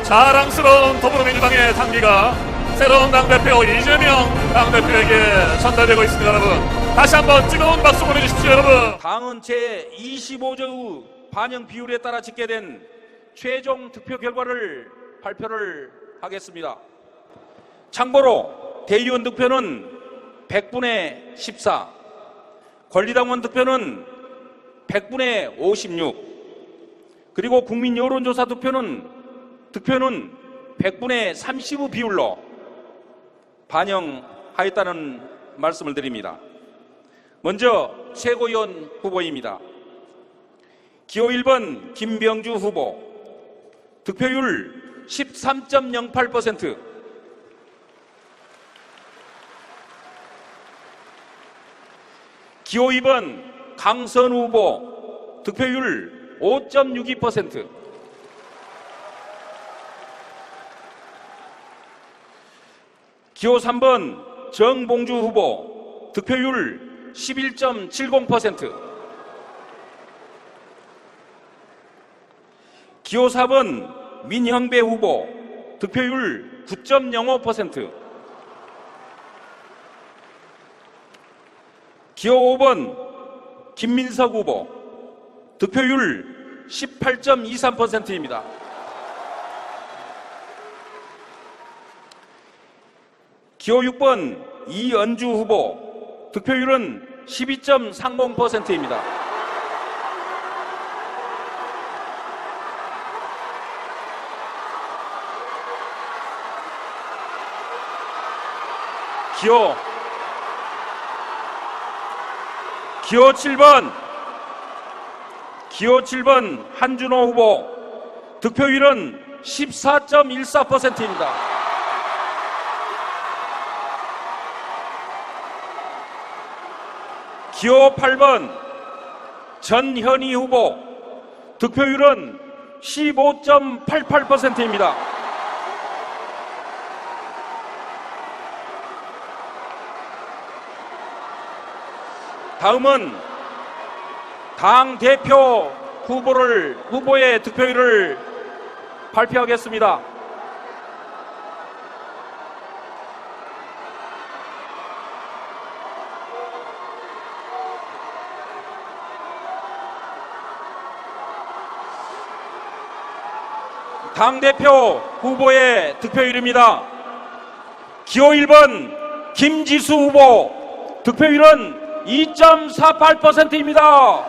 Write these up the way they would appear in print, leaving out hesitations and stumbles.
자랑스러운 더불어민주당의 당기가 새로운 당대표 이재명 당대표에게 전달되고 있습니다. 여러분, 다시 한번 뜨거운 박수 보내주십시오. 여러분, 당은 제25조의 반영 비율에 따라 집계된 최종 득표 결과를 발표를 하겠습니다. 참고로 대의원 득표는 100분의 14, 권리당원 득표는 100분의 56, 그리고 국민 여론조사 득표는 100분의 30의 비율로 반영하였다는 말씀을 드립니다. 먼저 최고위원 후보입니다. 기호 1번 김병주 후보, 득표율 13.08%, 기호 2번 강선 후보, 득표율 5.62%, 기호 3번 정봉주 후보, 득표율 11.70%, 기호 4번 민형배 후보, 득표율 9.05%, 기호 5번 김민석 후보, 득표율 18.23%입니다. 기호 6번 이은주 후보, 득표율은 12.30%입니다. 기호 7번 한준호 후보, 득표율은 14.14%입니다. 기호 8번 전현희 후보, 득표율은 15.88%입니다. 다음은 당대표 후보의 득표율을 발표하겠습니다. 당대표 후보의 득표율입니다. 기호 1번 김지수 후보, 득표율은 2.48%입니다.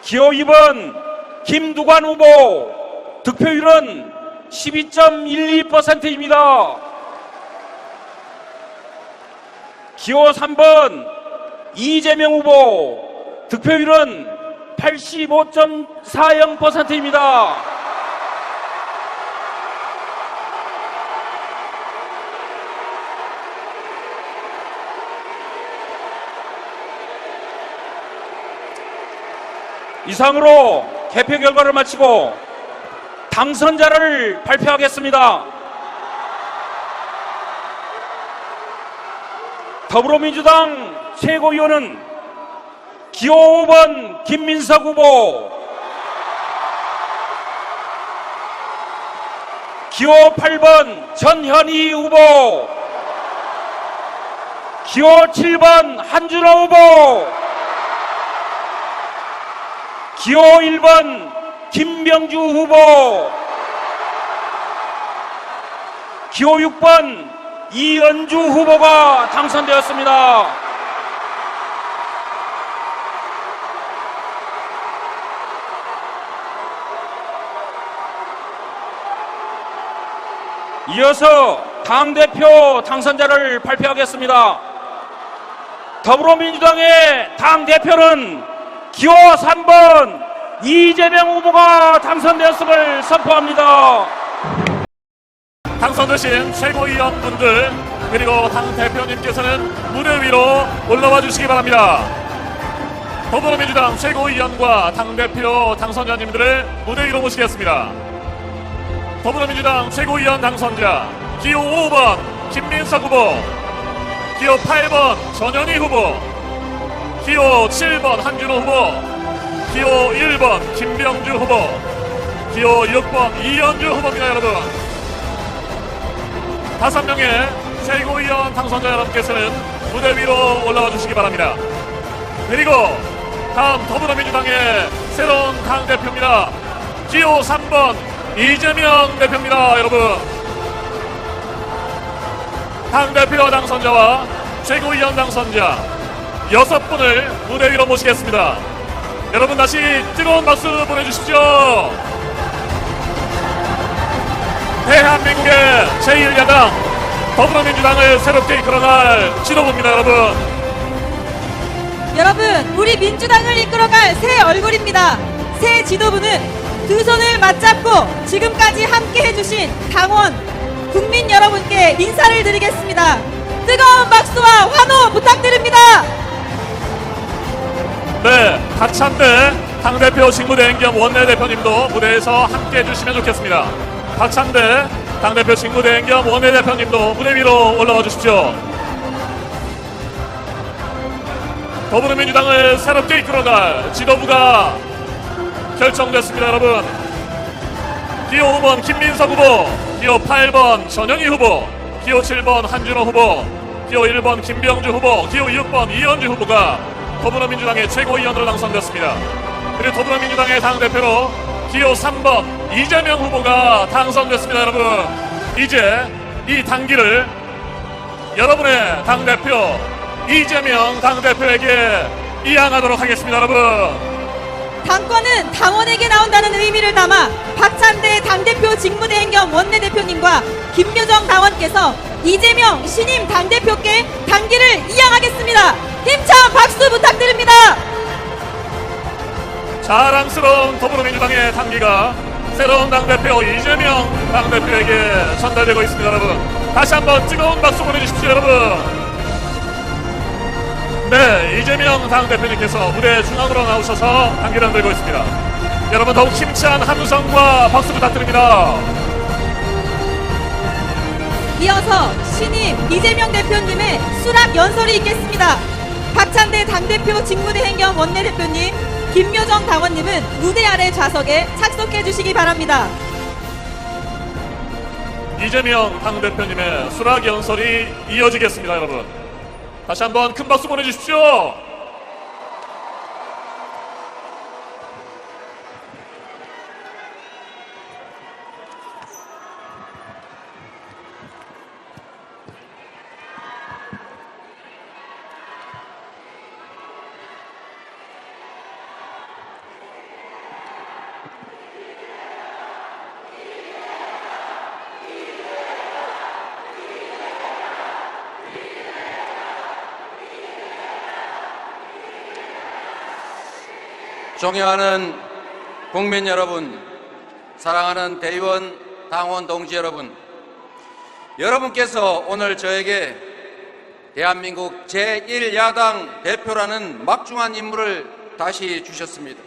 기호 2번 김두관 후보, 득표율은 12.12%입니다. 기호 3번 이재명 후보, 득표율은 85.40%입니다. 이상으로 개표 결과를 마치고 당선자를 발표하겠습니다. 더불어민주당 최고위원은 기호 5번 김민석 후보, 기호 8번 전현희 후보, 기호 7번 한준호 후보, 기호 1번 김병주 후보, 기호 6번 이은주 후보가 당선되었습니다. 이어서 당대표 당선자를 발표하겠습니다. 더불어민주당의 당대표는 기호 3번 이재명 후보가 당선되었음을 선포합니다. 당선되신 최고위원분들 그리고 당대표님께서는 무대 위로 올라와 주시기 바랍니다. 더불어민주당 최고위원과 당대표 당선자님들을 무대 위로 모시겠습니다. 더불어민주당 최고위원 당선자 기호 5번 김민석 후보, 기호 8번 전현희 후보, 기호 7번 한준호 후보, 기호 1번 김병주 후보, 기호 6번 이현주 후보입니다. 여러분, 5명의 최고위원 당선자 여러분께서는 무대 위로 올라와 주시기 바랍니다. 그리고 다음 더불어민주당의 새로운 당대표입니다. 기호 3번 이재명 대표입니다. 여러분, 당대표 당선자와 최고위원 당선자 6분을 무대 위로 모시겠습니다. 여러분, 다시 뜨거운 박수 보내주십시오. 대한민국의 제1야당 더불어민주당을 새롭게 이끌어갈 지도부입니다. 여러분, 우리 민주당을 이끌어갈 새 얼굴입니다. 새 지도부는 두 손을 맞잡고 지금까지 함께 해주신 당원, 국민 여러분께 인사를 드리겠습니다. 뜨거운 박수와 환호 부탁드립니다. 네, 박찬대 당대표 직무대행 겸 원내대표님도 무대에서 함께 해주시면 좋겠습니다. 박찬대 당대표 직무대행 겸 원내대표님도 무대 위로 올라와 주십시오. 더불어민주당을 새롭게 이끌어갈 지도부가 결정됐습니다. 여러분, 기호 5번 김민석 후보, 기호 8번 전영희 후보, 기호 7번 한준호 후보, 기호 1번 김병주 후보, 기호 6번 이현주 후보가 더불어민주당의 최고위원으로 당선됐습니다. 그리고 더불어민주당의 당대표로 기호 3번 이재명 후보가 당선됐습니다. 여러분, 이제 이 당기를 여러분의 당대표 이재명 당대표에게 이양하도록 하겠습니다. 여러분, 당권은 당원에게 나온다는 의미를 담아 박찬대 당대표 직무대행 겸 원내대표님과 김여정 당원께서 이재명 신임 당대표께 당기를 이양하겠습니다. 힘찬 박수 부탁드립니다. 자랑스러운 더불어민주당의 당기가 새로운 당대표 이재명 당대표에게 전달되고 있습니다. 여러분, 다시 한번 뜨거운 박수 보내주십시오. 여러분, 네, 이재명 당대표님께서 무대 중앙으로 나오셔서 당기를 들고 있습니다. 여러분, 더욱 힘찬 함성과 박수 부탁드립니다. 이어서 신임 이재명 대표님의 수락 연설이 있겠습니다. 박찬대 당대표 직무대행 겸 원내대표님, 김여정 당원님은 무대 아래 좌석에 착석해 주시기 바랍니다. 이재명 당대표님의 수락 연설이 이어지겠습니다. 여러분, 다시 한번 큰 박수 보내주십시오. 존경하는 국민 여러분, 사랑하는 대의원, 당원 동지 여러분, 여러분께서 오늘 저에게 대한민국 제1야당 대표라는 막중한 임무를 다시 주셨습니다.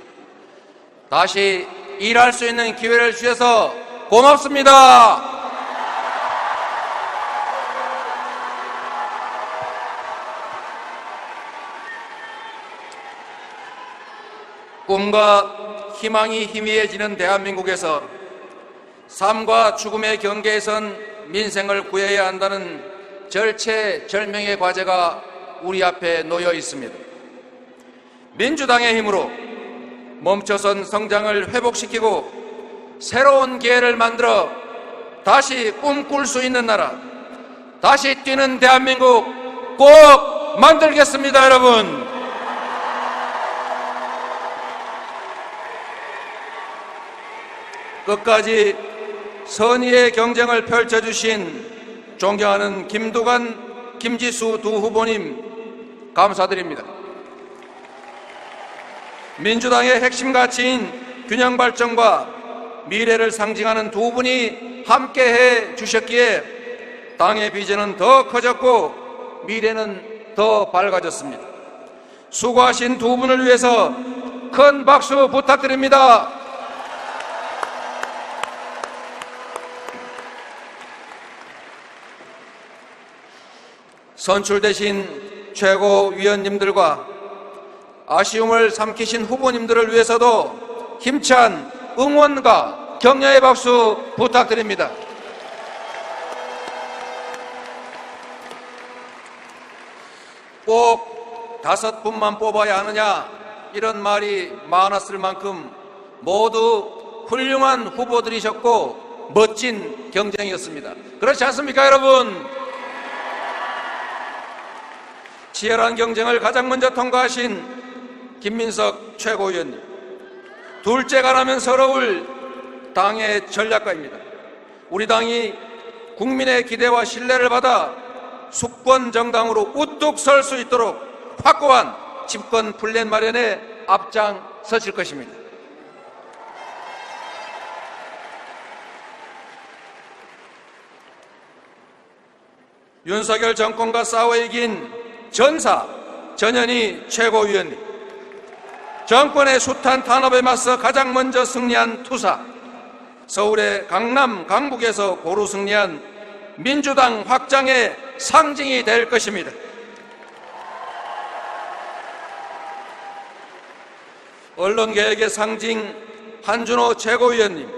다시 일할 수 있는 기회를 주셔서 고맙습니다. 꿈과 희망이 희미해지는 대한민국에서 삶과 죽음의 경계에선 민생을 구해야 한다는 절체절명의 과제가 우리 앞에 놓여 있습니다. 민주당의 힘으로 멈춰선 성장을 회복시키고 새로운 기회를 만들어 다시 꿈꿀 수 있는 나라, 다시 뛰는 대한민국 꼭 만들겠습니다. 여러분, 끝까지 선의의 경쟁을 펼쳐주신 존경하는 김두관, 김지수 두 후보님 감사드립니다. 민주당의 핵심 가치인 균형 발전과 미래를 상징하는 두 분이 함께해 주셨기에 당의 비전은 더 커졌고 미래는 더 밝아졌습니다. 수고하신 두 분을 위해서 큰 박수 부탁드립니다. 선출되신 최고위원님들과 아쉬움을 삼키신 후보님들을 위해서도 힘찬 응원과 격려의 박수 부탁드립니다. 꼭 5분만 뽑아야 하느냐, 이런 말이 많았을 만큼 모두 훌륭한 후보들이셨고 멋진 경쟁이었습니다. 그렇지 않습니까, 여러분? 치열한 경쟁을 가장 먼저 통과하신 김민석 최고위원님, 둘째가 라면 서러울 당의 전략가입니다. 우리 당이 국민의 기대와 신뢰를 받아 수권 정당으로 우뚝 설 수 있도록 확고한 집권 플랜 마련에 앞장서실 것입니다. 윤석열 정권과 싸워 이긴 전사 전현희 최고위원님, 정권의 숱한 탄압에 맞서 가장 먼저 승리한 투사, 서울의 강남 강북에서 고루 승리한 민주당 확장의 상징이 될 것입니다. 언론개혁의 상징 한준호 최고위원님,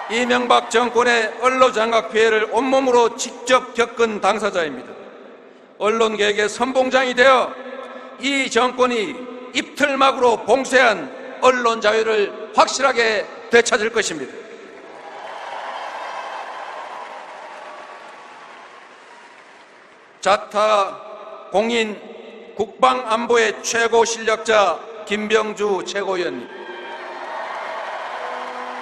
이명박 정권의 언론장악 피해를 온몸으로 직접 겪은 당사자입니다. 언론개혁의 선봉장이 되어 이 정권이 입틀막으로 봉쇄한 언론 자유를 확실하게 되찾을 것입니다. 자타 공인 국방안보의 최고 실력자 김병주 최고위원님,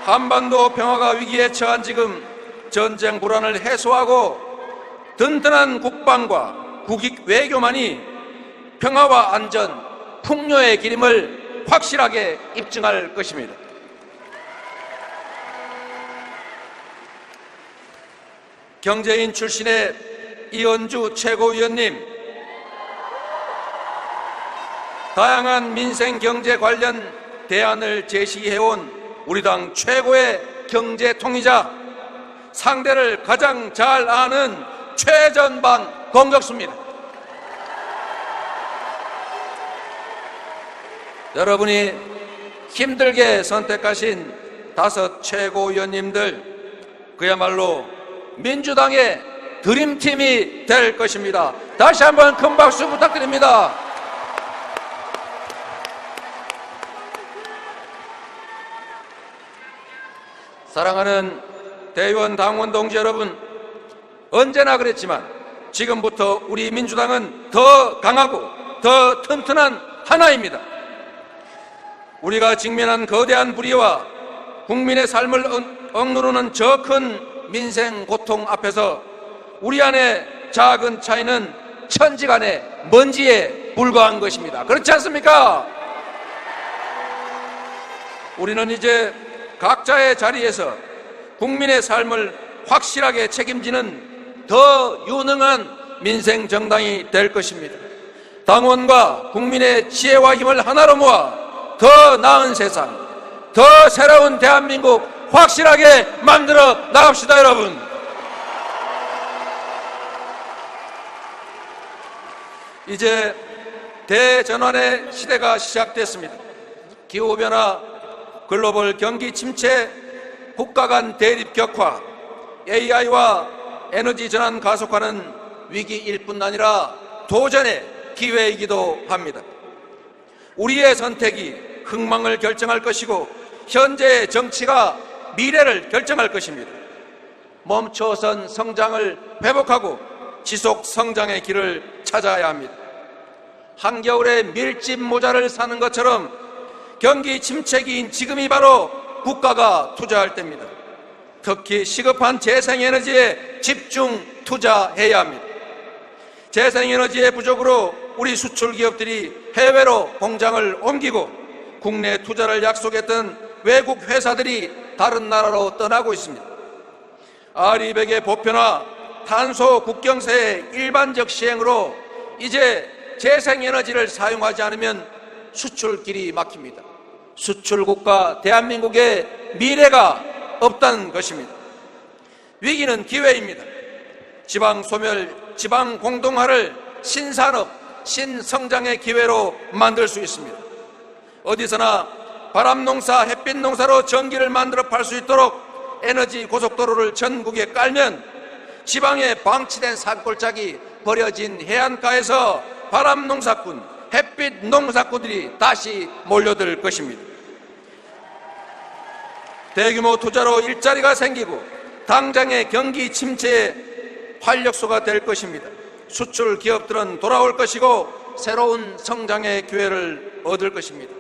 한반도 평화가 위기에 처한 지금 전쟁 불안을 해소하고 든든한 국방과 국익 외교만이 평화와 안전, 풍요의 길임을 확실하게 입증할 것입니다. 경제인 출신의 이현주 최고위원님, 다양한 민생 경제 관련 대안을 제시해온 우리 당 최고의 경제 통이자 상대를 가장 잘 아는 최전방 공격수입니다. 여러분이 힘들게 선택하신 5 최고위원님들, 그야말로 민주당의 드림팀이 될 것입니다. 다시 한번 큰 박수 부탁드립니다. 사랑하는 대의원 당원 동지 여러분, 언제나 그랬지만 지금부터 우리 민주당은 더 강하고 더 튼튼한 하나입니다. 우리가 직면한 거대한 불의와 국민의 삶을 억누르는 저 큰 민생 고통 앞에서 우리 안의 작은 차이는 천지간의 먼지에 불과한 것입니다. 그렇지 않습니까? 우리는 이제 각자의 자리에서 국민의 삶을 확실하게 책임지는 더 유능한 민생 정당이 될 것입니다. 당원과 국민의 지혜와 힘을 하나로 모아 더 나은 세상, 더 새로운 대한민국 확실하게 만들어 나갑시다, 여러분. 이제 대전환의 시대가 시작됐습니다. 기후변화, 글로벌 경기 침체, 국가 간 대립 격화, AI와 에너지 전환 가속화는 위기일 뿐 아니라 도전의 기회이기도 합니다. 우리의 선택이 흥망을 결정할 것이고 현재의 정치가 미래를 결정할 것입니다. 멈춰선 성장을 회복하고 지속 성장의 길을 찾아야 합니다. 한겨울에 밀짚 모자를 사는 것처럼 경기 침체기인 지금이 바로 국가가 투자할 때입니다. 특히 시급한 재생에너지에 집중 투자해야 합니다. 재생에너지의 부족으로 우리 수출기업들이 해외로 공장을 옮기고 국내 투자를 약속했던 외국 회사들이 다른 나라로 떠나고 있습니다. 아리백의 보편화, 탄소 국경세의 일반적 시행으로 이제 재생에너지를 사용하지 않으면 수출길이 막힙니다. 수출국가 대한민국의 미래가 없다는 것입니다. 위기는 기회입니다. 지방 소멸, 지방 공동화를 신산업, 신성장의 기회로 만들 수 있습니다. 어디서나 바람농사, 햇빛농사로 전기를 만들어 팔 수 있도록 에너지 고속도로를 전국에 깔면 지방에 방치된 산골짜기 버려진 해안가에서 바람농사꾼, 햇빛농사꾼들이 다시 몰려들 것입니다. 대규모 투자로 일자리가 생기고 당장의 경기 침체에 활력소가 될 것입니다. 수출 기업들은 돌아올 것이고 새로운 성장의 기회를 얻을 것입니다.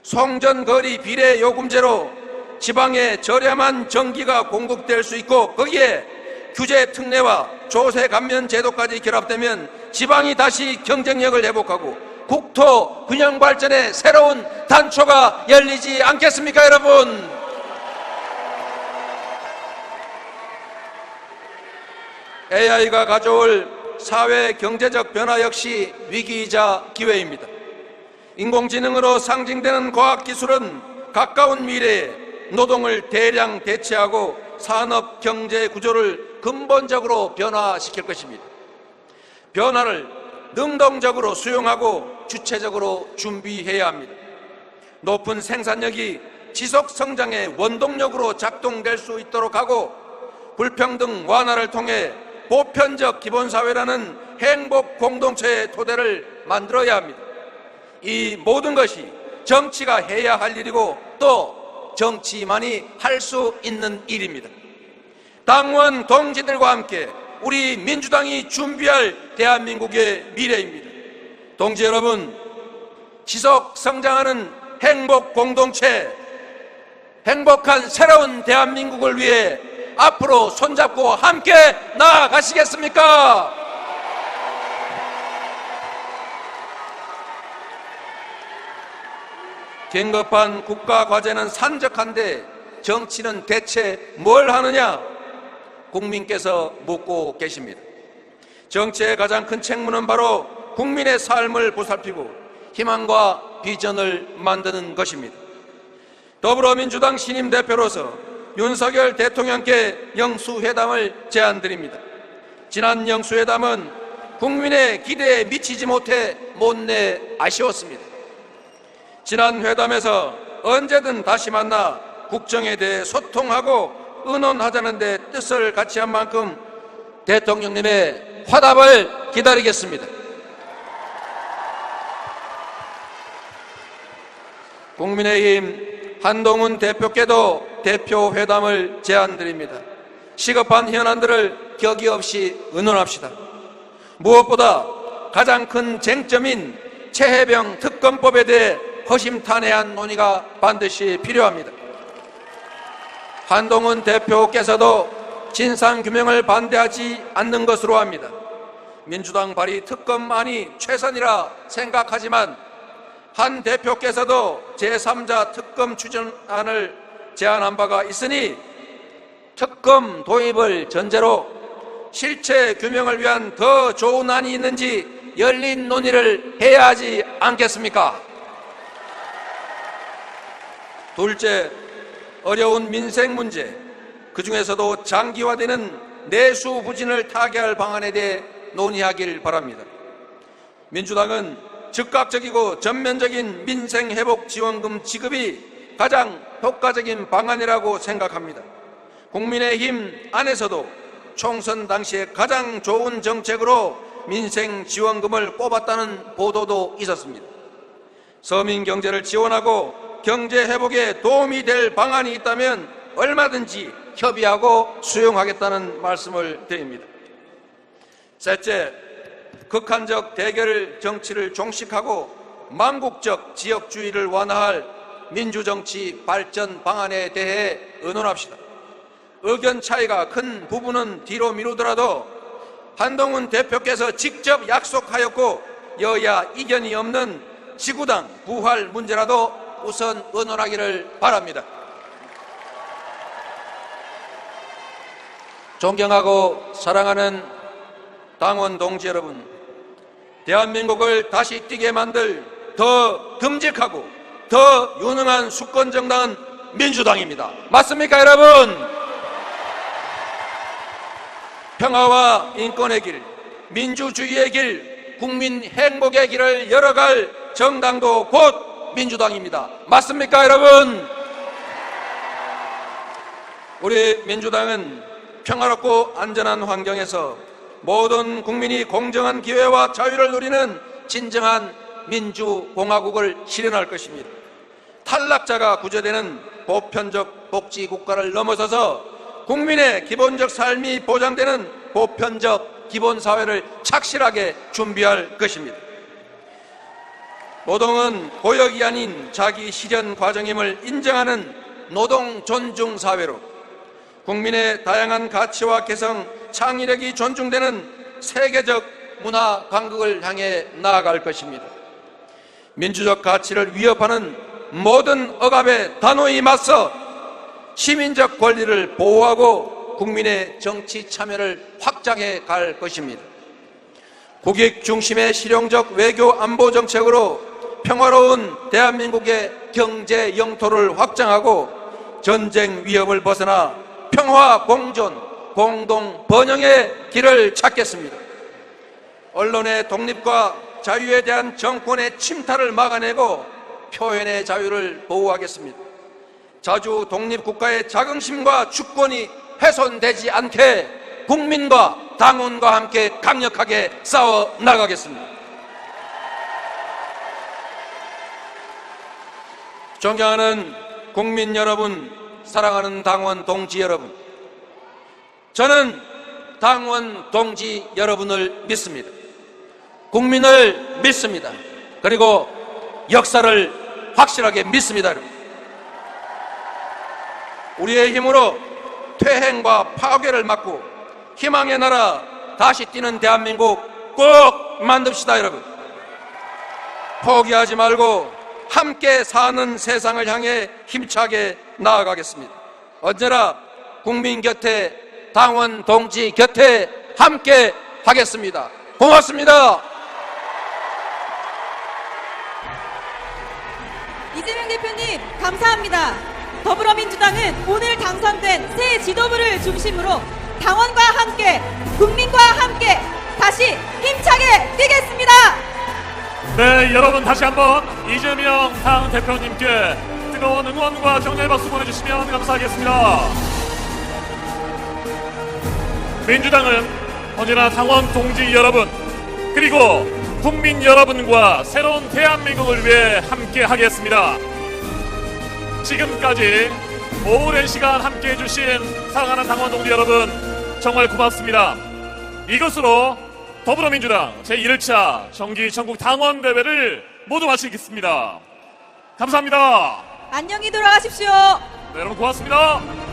송전거리 비례 요금제로 지방에 저렴한 전기가 공급될 수 있고 거기에 규제 특례와 조세 감면 제도까지 결합되면 지방이 다시 경쟁력을 회복하고 국토 균형 발전의 새로운 단초가 열리지 않겠습니까, 여러분? AI가 가져올 사회 경제적 변화 역시 위기이자 기회입니다. 인공지능으로 상징되는 과학기술은 가까운 미래에 노동을 대량 대체하고 산업 경제 구조를 근본적으로 변화시킬 것입니다. 변화를 능동적으로 수용하고 주체적으로 준비해야 합니다. 높은 생산력이 지속 성장의 원동력으로 작동될 수 있도록 하고 불평등 완화를 통해 보편적 기본사회라는 행복 공동체의 토대를 만들어야 합니다. 이 모든 것이 정치가 해야 할 일이고 또 정치만이 할 수 있는 일입니다. 당원 동지들과 함께 우리 민주당이 준비할 대한민국의 미래입니다. 동지 여러분, 지속 성장하는 행복 공동체, 행복한 새로운 대한민국을 위해 앞으로 손잡고 함께 나아가시겠습니까? 긴급한 국가 과제는 산적한데 정치는 대체 뭘 하느냐? 국민께서 묻고 계십니다. 정치의 가장 큰 책무는 바로 국민의 삶을 보살피고 희망과 비전을 만드는 것입니다. 더불어민주당 신임 대표로서 윤석열 대통령께 영수회담을 제안드립니다. 지난 영수회담은 국민의 기대에 미치지 못해 못내 아쉬웠습니다. 지난 회담에서 언제든 다시 만나 국정에 대해 소통하고 의논하자는 데 뜻을 같이 한 만큼 대통령님의 화답을 기다리겠습니다. 국민의힘 한동훈 대표께도 대표회담을 제안드립니다. 시급한 현안들을 격의 없이 의논합시다. 무엇보다 가장 큰 쟁점인 최혜병 특검법에 대해 허심탄회한 논의가 반드시 필요합니다. 한동훈 대표께서도 진상규명을 반대하지 않는 것으로 합니다. 민주당 발의 특검안이 최선이라 생각하지만 한 대표께서도 제3자 특검 추진안을 제안한 바가 있으니 특검 도입을 전제로 실체 규명을 위한 더 좋은 안이 있는지 열린 논의를 해야 하지 않겠습니까? 둘째, 어려운 민생 문제, 그중에서도 장기화되는 내수 부진을 타개할 방안에 대해 논의하길 바랍니다. 민주당은 즉각적이고 전면적인 민생회복지원금 지급이 가장 효과적인 방안이라고 생각합니다. 국민의힘 안에서도 총선 당시에 가장 좋은 정책으로 민생지원금을 꼽았다는 보도도 있었습니다. 서민 경제를 지원하고 경제 회복에 도움이 될 방안이 있다면 얼마든지 협의하고 수용하겠다는 말씀을 드립니다. 셋째, 극한적 대결 정치를 종식하고 망국적 지역주의를 완화할 민주정치 발전 방안에 대해 의논합시다. 의견 차이가 큰 부분은 뒤로 미루더라도 한동훈 대표께서 직접 약속하였고 여야 이견이 없는 지구당 부활 문제라도 우선 의논하기를 바랍니다. 존경하고 사랑하는 당원 동지 여러분, 대한민국을 다시 뛰게 만들 더 듬직하고 더 유능한 수권정당은 민주당입니다. 맞습니까, 여러분? 평화와 인권의 길, 민주주의의 길, 국민 행복의 길을 열어갈 정당도 곧 민주당입니다. 맞습니까, 여러분? 우리 민주당은 평화롭고 안전한 환경에서 모든 국민이 공정한 기회와 자유를 누리는 진정한 민주공화국을 실현할 것입니다. 탈락자가 구제되는 보편적 복지국가를 넘어서서 국민의 기본적 삶이 보장되는 보편적 기본사회를 착실하게 준비할 것입니다. 노동은 고역이 아닌 자기 실현 과정임을 인정하는 노동 존중 사회로 국민의 다양한 가치와 개성, 창의력이 존중되는 세계적 문화 강국을 향해 나아갈 것입니다. 민주적 가치를 위협하는 모든 억압에 단호히 맞서 시민적 권리를 보호하고 국민의 정치 참여를 확장해 갈 것입니다. 국익 중심의 실용적 외교 안보 정책으로 평화로운 대한민국의 경제 영토를 확장하고 전쟁 위협을 벗어나 평화 공존, 공동 번영의 길을 찾겠습니다. 언론의 독립과 자유에 대한 정권의 침탈을 막아내고 표현의 자유를 보호하겠습니다. 자주 독립국가의 자긍심과 주권이 훼손되지 않게 국민과 당원과 함께 강력하게 싸워 나가겠습니다. 존경하는 국민 여러분, 사랑하는 당원 동지 여러분, 저는 당원 동지 여러분을 믿습니다. 국민을 믿습니다. 그리고 역사를 확실하게 믿습니다. 여러분. 우리의 힘으로 퇴행과 파괴를 막고 희망의 나라 다시 뛰는 대한민국 꼭 만듭시다. 여러분, 포기하지 말고 함께 사는 세상을 향해 힘차게 나아가겠습니다. 언제나 국민 곁에, 당원 동지 곁에 함께 하겠습니다. 고맙습니다. 이재명 대표님, 감사합니다. 더불어민주당은 오늘 당선된 새 지도부를 중심으로 당원과 함께, 국민과 함께 다시 힘차게 뛰겠습니다. 네, 여러분 다시 한번 이재명 당 대표님께 뜨거운 응원과 격려의 박수 보내주시면 감사하겠습니다. 민주당은 언제나 당원 동지 여러분 그리고 국민 여러분과 새로운 대한민국을 위해 함께 하겠습니다. 지금까지 오랜 시간 함께 해주신 사랑하는 당원 동지 여러분 정말 고맙습니다. 이것으로 더불어민주당 제1차 정기 전국 당원대회를 모두 마치겠습니다. 감사합니다. 안녕히 돌아가십시오. 네, 여러분 고맙습니다.